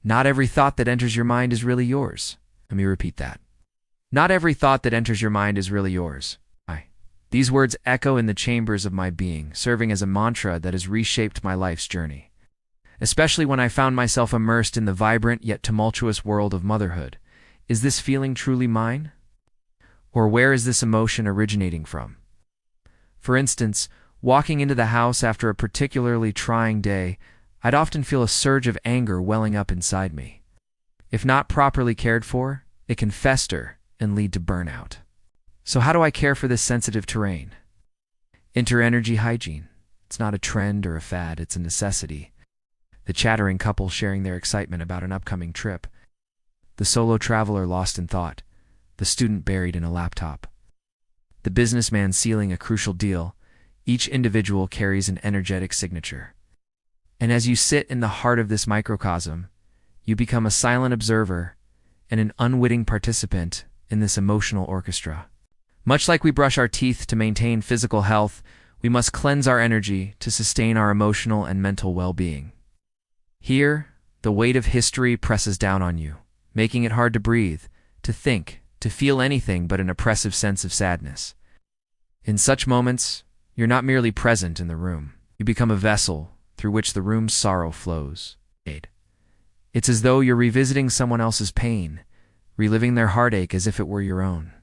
Not every thought that enters your mind is really yours. Let me repeat that. Not every thought that enters your mind is really yours. These words echo in the chambers of my being, serving as a mantra that has reshaped my life's journey. Especially when I found myself immersed in the vibrant yet tumultuous world of motherhood. Is this feeling truly mine? Or where is this emotion originating from? For instance, walking into the house after a particularly trying day, I'd often feel a surge of anger welling up inside me. If not properly cared for, it can fester and lead to burnout. So how do I care for this sensitive terrain? Enter energy hygiene. It's not a trend or a fad, it's a necessity. The chattering couple sharing their excitement about an upcoming trip. The solo traveler lost in thought. The student buried in a laptop. The businessman sealing a crucial deal. Each individual carries an energetic signature. And as you sit in the heart of this microcosm, you become a silent observer and an unwitting participant in this emotional orchestra. Much like we brush our teeth to maintain physical health, we must cleanse our energy to sustain our emotional and mental well-being. Here, the weight of history presses down on you, making it hard to breathe, to think, to feel anything but an oppressive sense of sadness. In such moments, you're not merely present in the room. You become a vessel through which the room's sorrow flows. It's as though you're revisiting someone else's pain, reliving their heartache as if it were your own.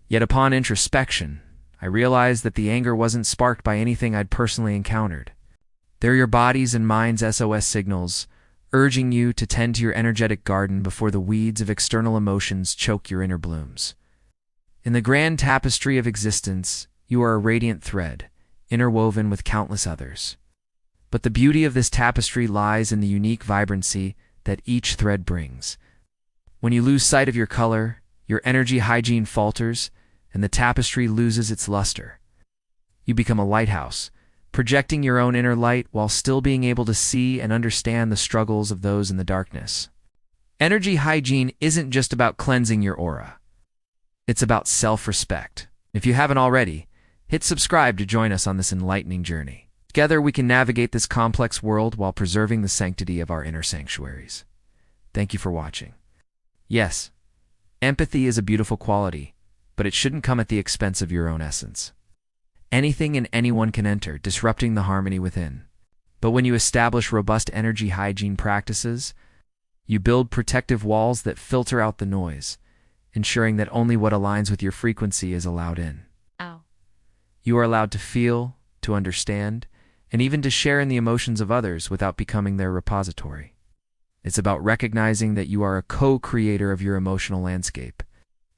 Yet upon introspection, I realized that the anger wasn't sparked by anything I'd personally encountered. They're your body's and mind's SOS signals, urging you to tend to your energetic garden before the weeds of external emotions choke your inner blooms. In the grand tapestry of existence, you are a radiant thread, interwoven with countless others. But the beauty of this tapestry lies in the unique vibrancy that each thread brings. When you lose sight of your color, your energy hygiene falters, and the tapestry loses its luster. You become a lighthouse, projecting your own inner light while still being able to see and understand the struggles of those in the darkness. Energy hygiene isn't just about cleansing your aura. It's about self-respect. If you haven't already, hit subscribe to join us on this enlightening journey. Together we can navigate this complex world while preserving the sanctity of our inner sanctuaries. Thank you for watching. Yes, empathy is a beautiful quality, but it shouldn't come at the expense of your own essence. Anything and anyone can enter, disrupting the harmony within. But when you establish robust energy hygiene practices, you build protective walls that filter out the noise, ensuring that only what aligns with your frequency is allowed in. You are allowed to feel, to understand, and even to share in the emotions of others without becoming their repository. It's about recognizing that you are a co-creator of your emotional landscape,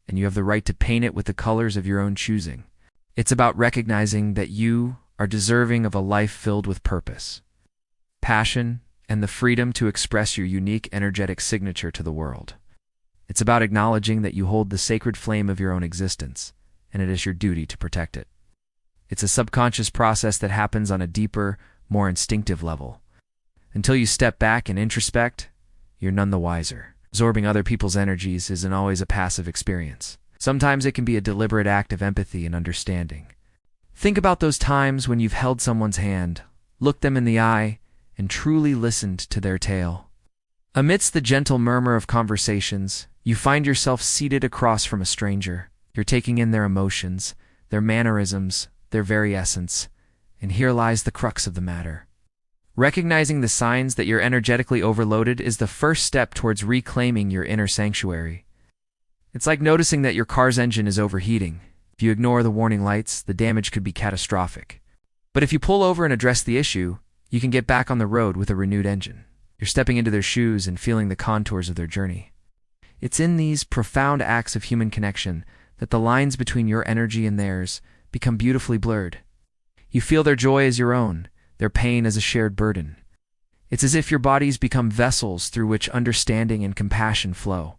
and you have the right to paint it with the colors of your own choosing. It's about recognizing that you are deserving of a life filled with purpose, passion, and the freedom to express your unique energetic signature to the world. It's about acknowledging that you hold the sacred flame of your own existence, and it is your duty to protect it. It's a subconscious process that happens on a deeper, more instinctive level. Until you step back and introspect, you're none the wiser. Absorbing other people's energies isn't always a passive experience. Sometimes it can be a deliberate act of empathy and understanding. Think about those times when you've held someone's hand, looked them in the eye, and truly listened to their tale. Amidst the gentle murmur of conversations, you find yourself seated across from a stranger. You're taking in their emotions, their mannerisms, their very essence, and here lies the crux of the matter. Recognizing the signs that you're energetically overloaded is the first step towards reclaiming your inner sanctuary. It's like noticing that your car's engine is overheating. If you ignore the warning lights, the damage could be catastrophic. But if you pull over and address the issue, you can get back on the road with a renewed engine. You're stepping into their shoes and feeling the contours of their journey. It's in these profound acts of human connection that the lines between your energy and theirs become beautifully blurred. You feel their joy as your own, their pain as a shared burden. It's as if your bodies become vessels through which understanding and compassion flow.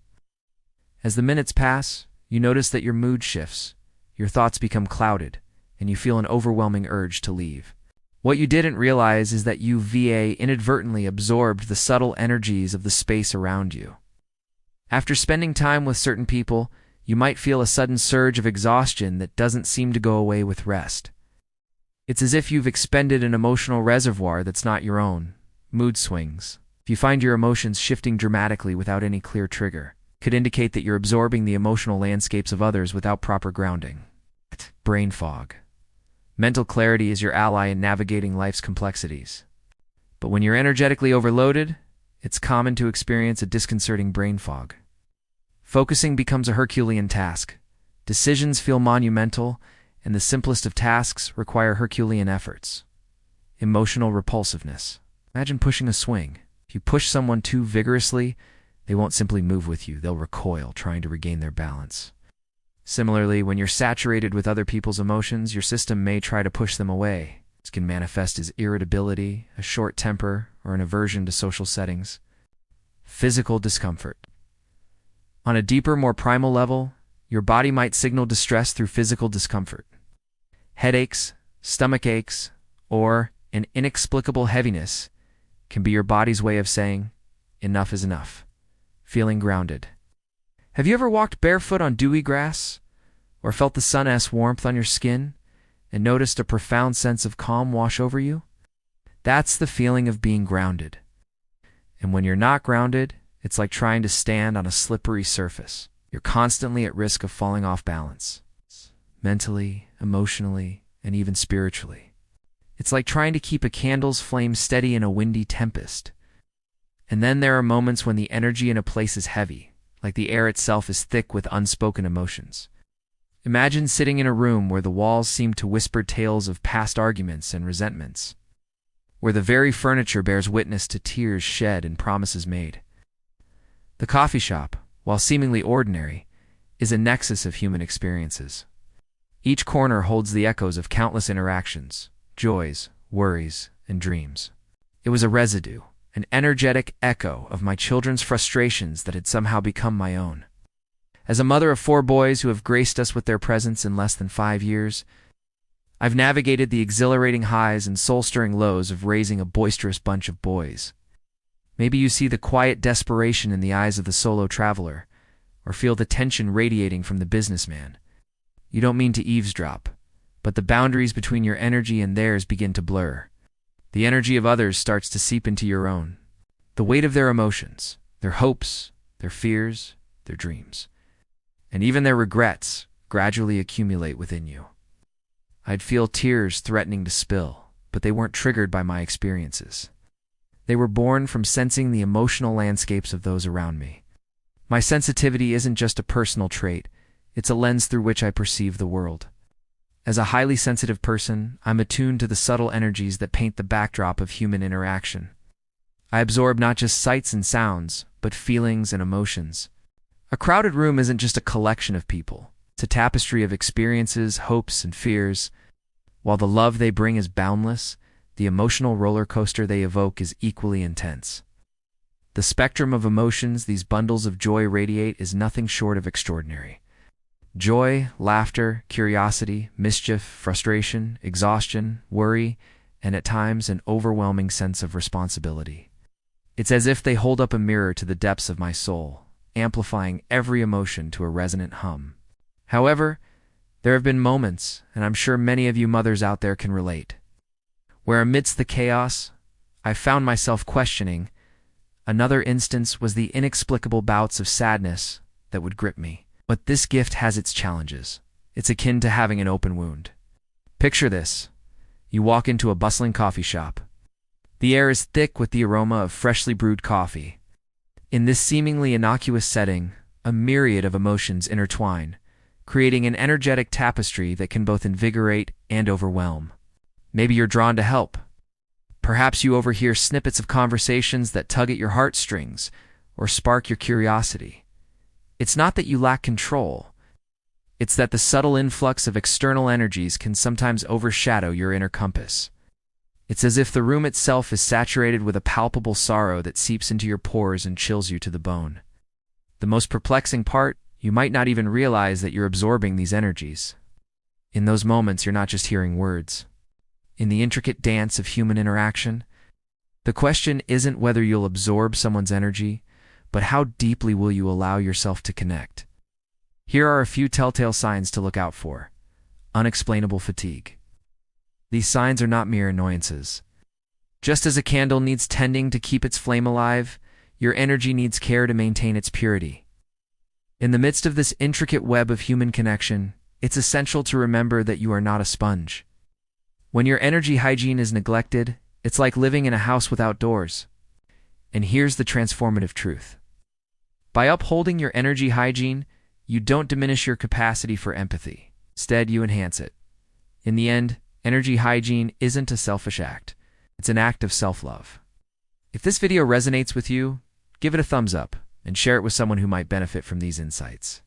As the minutes pass, you notice that your mood shifts, your thoughts become clouded, and you feel an overwhelming urge to leave. What you didn't realize is that you inadvertently absorbed the subtle energies of the space around you. After spending time with certain people, you might feel a sudden surge of exhaustion that doesn't seem to go away with rest. It's as if you've expended an emotional reservoir that's not your own. Mood swings, If you find your emotions shifting dramatically without any clear trigger, it could indicate that you're absorbing the emotional landscapes of others without proper grounding. Brain fog. Mental clarity is your ally in navigating life's complexities. But when you're energetically overloaded, it's common to experience a disconcerting brain fog. Focusing becomes a Herculean task. Decisions feel monumental, and the simplest of tasks require Herculean efforts. Emotional repulsiveness. Imagine pushing a swing. If you push someone too vigorously, they won't simply move with you, they'll recoil, trying to regain their balance. Similarly, when you're saturated with other people's emotions, your system may try to push them away. This can manifest as irritability, a short temper, or an aversion to social settings. Physical discomfort. On a deeper, more primal level, your body might signal distress through physical discomfort. Headaches, stomach aches, or an inexplicable heaviness can be your body's way of saying, enough is enough. Feeling grounded. Have you ever walked barefoot on dewy grass, or felt the sun's warmth on your skin, and noticed a profound sense of calm wash over you? That's the feeling of being grounded. And when you're not grounded, it's like trying to stand on a slippery surface. You're constantly at risk of falling off balance, mentally, emotionally, and even spiritually. It's like trying to keep a candle's flame steady in a windy tempest. And then there are moments when the energy in a place is heavy, like the air itself is thick with unspoken emotions. Imagine sitting in a room where the walls seem to whisper tales of past arguments and resentments, where the very furniture bears witness to tears shed and promises made. The coffee shop, while seemingly ordinary, is a nexus of human experiences. Each corner holds the echoes of countless interactions, joys, worries, and dreams. It was a residue, an energetic echo of my children's frustrations that had somehow become my own. As a mother of 4 boys who have graced us with their presence in less than 5 years, I've navigated the exhilarating highs and soul-stirring lows of raising a boisterous bunch of boys. Maybe you see the quiet desperation in the eyes of the solo traveler, or feel the tension radiating from the businessman. You don't mean to eavesdrop, but the boundaries between your energy and theirs begin to blur. The energy of others starts to seep into your own. The weight of their emotions, their hopes, their fears, their dreams, and even their regrets gradually accumulate within you. I'd feel tears threatening to spill, but they weren't triggered by my experiences. They were born from sensing the emotional landscapes of those around me. My sensitivity isn't just a personal trait, it's a lens through which I perceive the world. As a highly sensitive person, I'm attuned to the subtle energies that paint the backdrop of human interaction. I absorb not just sights and sounds, but feelings and emotions. A crowded room isn't just a collection of people. It's a tapestry of experiences, hopes, and fears. While the love they bring is boundless, the emotional roller coaster they evoke is equally intense. The spectrum of emotions these bundles of joy radiate is nothing short of extraordinary. Joy, laughter, curiosity, mischief, frustration, exhaustion, worry, and at times an overwhelming sense of responsibility. It's as if they hold up a mirror to the depths of my soul, amplifying every emotion to a resonant hum. However, there have been moments, and I'm sure many of you mothers out there can relate, where amidst the chaos, I found myself questioning. Another instance was the inexplicable bouts of sadness that would grip me. But this gift has its challenges. It's akin to having an open wound. Picture this. You walk into a bustling coffee shop. The air is thick with the aroma of freshly brewed coffee. In this seemingly innocuous setting, a myriad of emotions intertwine, creating an energetic tapestry that can both invigorate and overwhelm. Maybe you're drawn to help. Perhaps you overhear snippets of conversations that tug at your heartstrings or spark your curiosity. It's not that you lack control. It's that the subtle influx of external energies can sometimes overshadow your inner compass. It's as if the room itself is saturated with a palpable sorrow that seeps into your pores and chills you to the bone. The most perplexing part, you might not even realize that you're absorbing these energies. In those moments, you're not just hearing words. In the intricate dance of human interaction, the question isn't whether you'll absorb someone's energy, but how deeply will you allow yourself to connect? Here are a few telltale signs to look out for. Unexplainable fatigue. These signs are not mere annoyances. Just as a candle needs tending to keep its flame alive, your energy needs care to maintain its purity. In the midst of this intricate web of human connection, it's essential to remember that you are not a sponge. When your energy hygiene is neglected, it's like living in a house without doors. And here's the transformative truth. By upholding your energy hygiene, you don't diminish your capacity for empathy. Instead, you enhance it. In the end, energy hygiene isn't a selfish act. It's an act of self-love. If this video resonates with you, give it a thumbs up and share it with someone who might benefit from these insights.